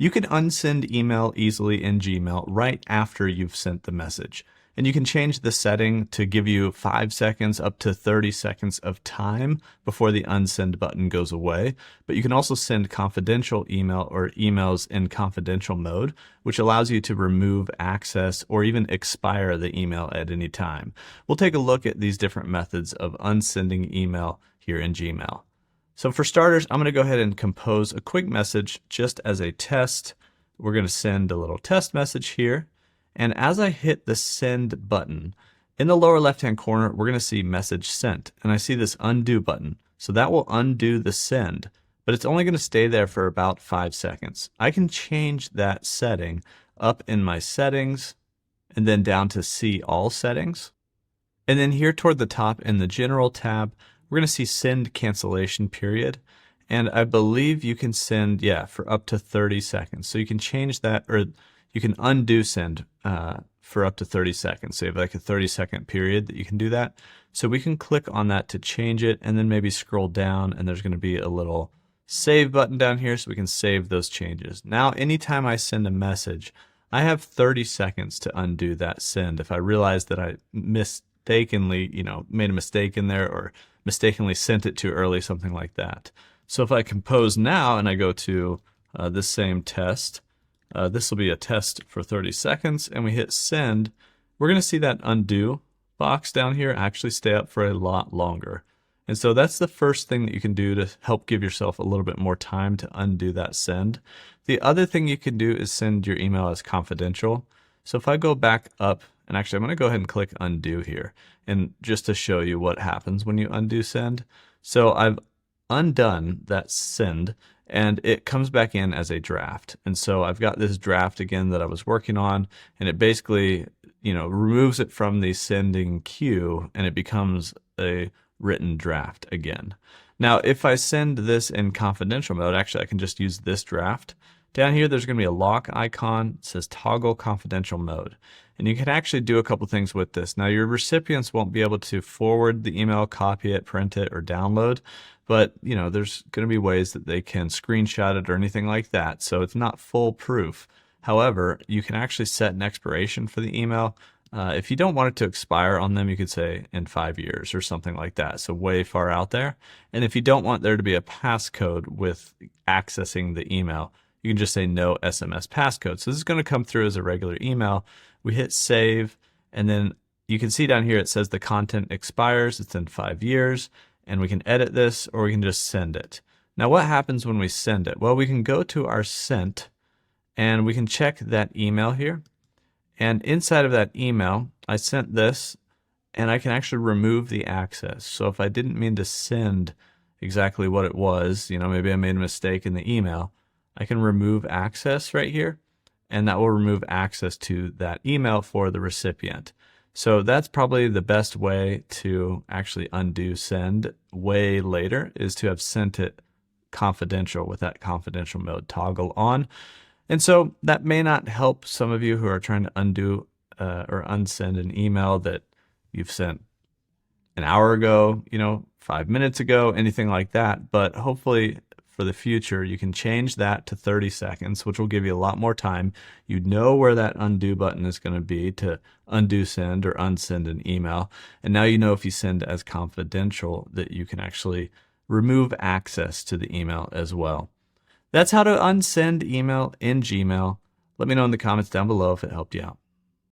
You can unsend email easily in Gmail right after you've sent the message. And you can change the setting to give you 5 seconds up to 30 seconds of time before the unsend button goes away. But you can also send confidential email or emails in confidential mode, which allows you to remove access or even expire the email at any time. We'll take a look at these different methods of unsending email here in Gmail. So for starters, I'm going to go ahead and compose a quick message just as a test. We're going to send a little test message here. And as I hit the send button, in the lower left-hand corner, we're going to see message sent. And I see this undo button. So that will undo the send, but it's only going to stay there for about 5 seconds. I can change that setting up in my settings and then down to see all settings. And then here toward the top in the general tab, we're going to see send cancellation period. And I believe you can send, for up to 30 seconds. So you can change that, or you can undo send for up to 30 seconds. So you have like a 30-second period that you can do that. So we can click on that to change it and then maybe scroll down, and there's going to be a little save button down here so we can save those changes. Now, anytime I send a message, I have 30 seconds to undo that send if I realize that I mistakenly, made a mistake in there or mistakenly sent it too early, something like that. So if I compose now and I go to this same test, this will be a test for 30 seconds, and we hit send, we're going to see that undo box down here actually stay up for a lot longer. And so that's the first thing that you can do to help give yourself a little bit more time to undo that send. The other thing you can do is send your email as confidential. So if I go back up, and actually I'm going to go ahead and click undo here, and just to show you what happens when you undo send. So I've undone that send, and it comes back in as a draft. And so I've got this draft again that I was working on, and it basically, removes it from the sending queue, and it becomes a written draft again. Now, if I send this in confidential mode, actually I can just use this draft. Down here, there's going to be a lock icon. It says toggle confidential mode. And you can actually do a couple things with this. Now, your recipients won't be able to forward the email, copy it, print it, or download. But, there's going to be ways that they can screenshot it or anything like that. So it's not foolproof. However, you can actually set an expiration for the email. If you don't want it to expire on them, you could say in 5 years or something like that. So way far out there. And if you don't want there to be a passcode with accessing the email, you can just say no SMS passcode. So this is going to come through as a regular email. We hit save, and then you can see down here it says the content expires. It's in 5 years, and we can edit this or we can just send it. Now what happens when we send it? Well, we can go to our sent and we can check that email here. And inside of that email, I sent this, and I can actually remove the access. So if I didn't mean to send exactly what it was, maybe I made a mistake in the email, I can remove access right here, and that will remove access to that email for the recipient. So that's probably the best way to actually undo send way later, is to have sent it confidential with that confidential mode toggle on. And so that may not help some of you who are trying to undo or unsend an email that you've sent an hour ago, 5 minutes ago, anything like that. But hopefully for the future, you can change that to 30 seconds, which will give you a lot more time. You know where that undo button is going to be to undo send or unsend an email. And now you know if you send as confidential that you can actually remove access to the email as well. That's how to unsend email in Gmail. Let me know in the comments down below if it helped you out.